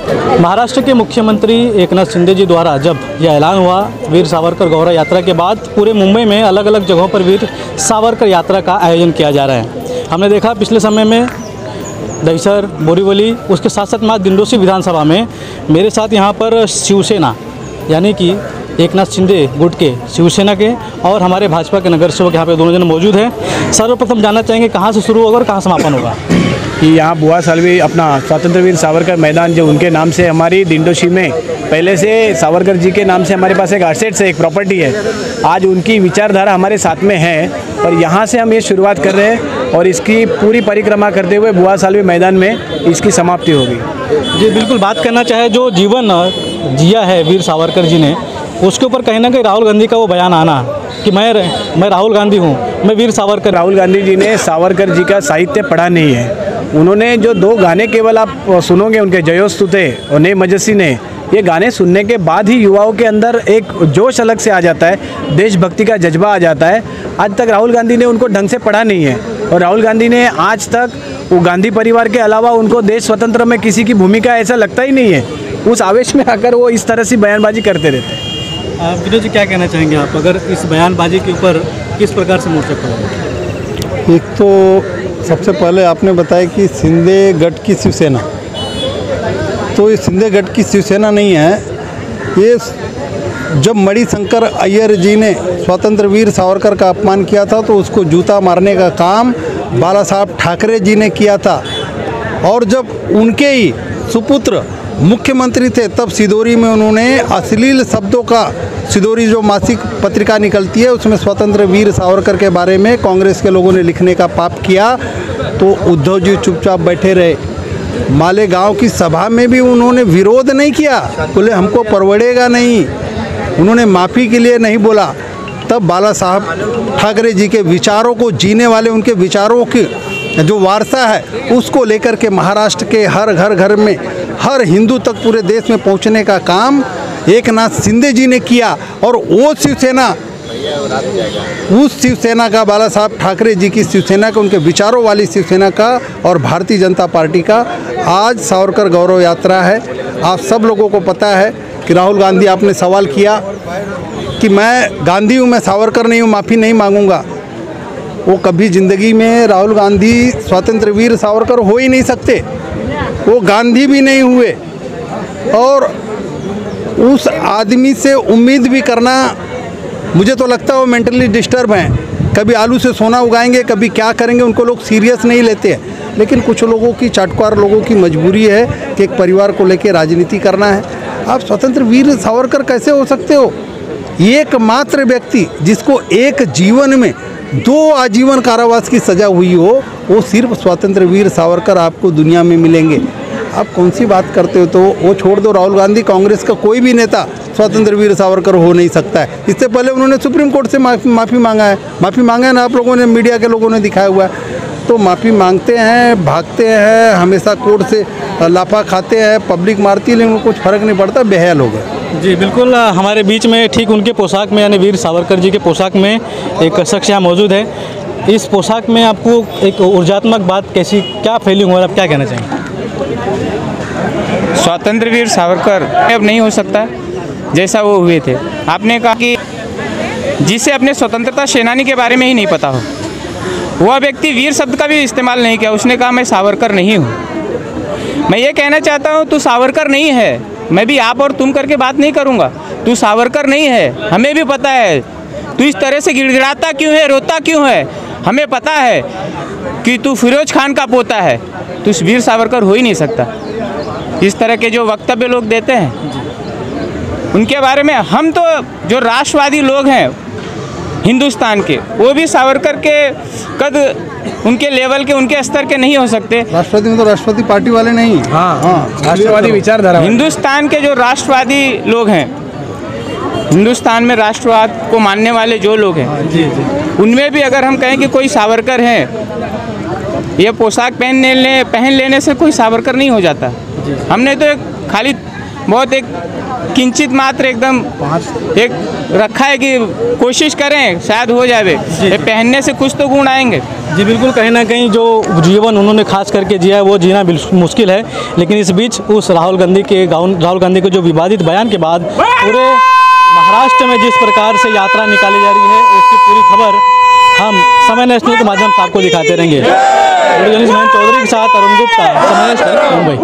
महाराष्ट्र के मुख्यमंत्री एकनाथ शिंदे जी द्वारा जब यह ऐलान हुआ वीर सावरकर गौरव यात्रा के बाद पूरे मुंबई में अलग अलग जगहों पर वीर सावरकर यात्रा का आयोजन किया जा रहा है। हमने देखा पिछले समय में दहिसर, बोरीवली, उसके साथ साथ मां दिंडोशी विधानसभा में मेरे साथ यहाँ पर शिवसेना यानी कि एकनाथ शिंदे गुट के शिवसेना के और हमारे भाजपा के नगर सेवक यहाँ पे दोनों जन मौजूद हैं। सर्वप्रथम जानना चाहेंगे कहाँ से शुरू होगा और कहाँ समापन होगा? कि यहाँ बुआ सालवी अपना स्वतंत्र वीर सावरकर मैदान जो उनके नाम से हमारी दिंडोशी में पहले से सावरकर जी के नाम से हमारे पास एक एसेट्स है, एक प्रॉपर्टी है। आज उनकी विचारधारा हमारे साथ में है और यहाँ से हम ये शुरुआत कर रहे हैं और इसकी पूरी परिक्रमा करते हुए बुआ सालवी मैदान में इसकी समाप्ति होगी। जी बिल्कुल, बात करना चाहे जो जीवन जिया है वीर सावरकर जी ने, उसके ऊपर कहीं ना कहीं राहुल गांधी का वो बयान आना कि मैं राहुल गांधी हूँ, मैं वीर सावरकर। राहुल गांधी जी ने सावरकर जी का साहित्य पढ़ा नहीं है। उन्होंने जो 2 गाने केवल आप सुनोगे उनके, जयोस्तुते और ने मजसी ने, ये गाने सुनने के बाद ही युवाओं के अंदर एक जोश अलग से आ जाता है, देशभक्ति का जज्बा आ जाता है। आज तक राहुल गांधी ने उनको ढंग से पढ़ा नहीं है और राहुल गांधी ने आज तक वो गांधी परिवार के अलावा उनको देश स्वतंत्र में किसी की भूमिका ऐसा लगता ही नहीं है। उस आवेश में आकर वो इस तरह से बयानबाजी करते रहते हैं। विनोद जी, क्या कहना चाहेंगे आप अगर इस बयानबाजी के ऊपर किस प्रकार से मोर्चा खोलेंगे? एक तो सबसे पहले आपने बताया कि शिंदे गट की शिवसेना, तो ये शिंदे गट की शिवसेना नहीं है। ये जब मणिशंकर अय्यर जी ने स्वतंत्र वीर सावरकर का अपमान किया था तो उसको जूता मारने का काम बाला साहब ठाकरे जी ने किया था और जब उनके ही सुपुत्र मुख्यमंत्री थे तब सिदोरी में उन्होंने अश्लील शब्दों का, सिदोरी जो मासिक पत्रिका निकलती है उसमें स्वतंत्र वीर सावरकर के बारे में कांग्रेस के लोगों ने लिखने का पाप किया तो उद्धव जी चुपचाप बैठे रहे। मालेगांव की सभा में भी उन्होंने विरोध नहीं किया, बोले हमको परवड़ेगा नहीं, उन्होंने माफ़ी के लिए नहीं बोला। तब बाला साहब ठाकरे जी के विचारों को जीने वाले, उनके विचारों की जो वारसा है उसको लेकर के महाराष्ट्र के हर घर में, हर हिंदू तक पूरे देश में पहुंचने का काम एकनाथ शिंदे जी ने किया। और वो शिवसेना, उस शिवसेना का, बाला साहब ठाकरे जी की शिवसेना का, उनके विचारों वाली शिवसेना का और भारतीय जनता पार्टी का आज सावरकर गौरव यात्रा है। आप सब लोगों को पता है कि राहुल गांधी, आपने सवाल किया कि मैं गांधी हूँ, मैं सावरकर नहीं हूँ, माफ़ी नहीं मांगूंगा। वो कभी ज़िंदगी में राहुल गांधी स्वतंत्र वीर सावरकर हो ही नहीं सकते, वो गांधी भी नहीं हुए। और उस आदमी से उम्मीद भी करना, मुझे तो लगता है वो मेंटली डिस्टर्ब हैं। कभी आलू से सोना उगाएंगे, कभी क्या करेंगे, उनको लोग सीरियस नहीं लेते हैं। लेकिन कुछ लोगों की, चाटुकार लोगों की मजबूरी है कि एक परिवार को लेकर राजनीति करना है। आप स्वतंत्र वीर सावरकर कैसे हो सकते हो? एकमात्र व्यक्ति जिसको एक जीवन में 2 आजीवन कारावास की सज़ा हुई हो, वो सिर्फ स्वतंत्र वीर सावरकर आपको दुनिया में मिलेंगे। आप कौन सी बात करते हो? तो वो छोड़ दो, राहुल गांधी, कांग्रेस का कोई भी नेता स्वतंत्र वीर सावरकर हो नहीं सकता है। इससे पहले उन्होंने सुप्रीम कोर्ट से माफ़ी मांगा है ना, आप लोगों ने, मीडिया के लोगों ने दिखाया हुआ है। तो माफ़ी मांगते हैं, भागते हैं, हमेशा कोर्ट से लाफा खाते हैं, पब्लिक मारती है, लेकिन कुछ फ़र्क नहीं पड़ता, बेहया लोग हैं। जी बिल्कुल, हमारे बीच में ठीक उनके पोशाक में यानी वीर सावरकर जी के पोशाक में एक शख्स यहाँ मौजूद है। इस पोशाक में आपको एक ऊर्जात्मक बात कैसी, क्या फीलिंग हो रहा है, आप क्या कहना चाहेंगे? स्वतंत्र वीर सावरकर अब नहीं हो सकता जैसा वो हुए थे। आपने कहा कि जिसे अपने स्वतंत्रता सेनानी के बारे में ही नहीं पता हो, वह व्यक्ति वीर शब्द का भी इस्तेमाल नहीं किया। उसने कहा मैं सावरकर नहीं हूँ। मैं ये कहना चाहता हूँ, तू सावरकर नहीं है। मैं भी आप और तुम करके बात नहीं करूँगा। तू सावरकर नहीं है, हमें भी पता है। तू इस तरह से गिड़गिड़ाता क्यों है, रोता क्यों है, हमें पता है कि तू फिरोज खान का पोता है। तू वीर सावरकर हो ही नहीं सकता। इस तरह के जो वक्तव्य लोग देते हैं उनके बारे में, हम तो जो राष्ट्रवादी लोग हैं हिंदुस्तान के, वो भी सावरकर के कद, उनके लेवल के, उनके स्तर के नहीं हो सकते। राष्ट्रवादी में तो राष्ट्रवादी पार्टी वाले नहीं, हाँ, राष्ट्रवादी विचारधारा। हिंदुस्तान के जो राष्ट्रवादी लोग हैं, हिंदुस्तान में राष्ट्रवाद को मानने वाले जो लोग हैं, उनमें भी अगर हम कहें कि कोई सावरकर हैं, ये पोशाक पहन लेने से कोई सावरकर नहीं हो जाता। हमने तो खाली बहुत एक किंचित मात्र एकदम एक रखा है कि कोशिश करें शायद हो जाए। ये पहनने से कुछ तो गुण आएंगे। जी बिल्कुल, कहीं ना कहीं जो जीवन उन्होंने खास करके जिया है वो जीना बिल्कुल मुश्किल है। लेकिन इस बीच उस राहुल गांधी के जो विवादित बयान के बाद पूरे महाराष्ट्र में जिस प्रकार से यात्रा निकाली जा रही है उसकी पूरी खबर हम समय नेशनल के माध्यम से आपको दिखाते रहेंगे। वीडियो जर्नलिस्ट महेंद्र चौधरी के साथ अरुण गुप्ता, समय नेशनल, मुंबई।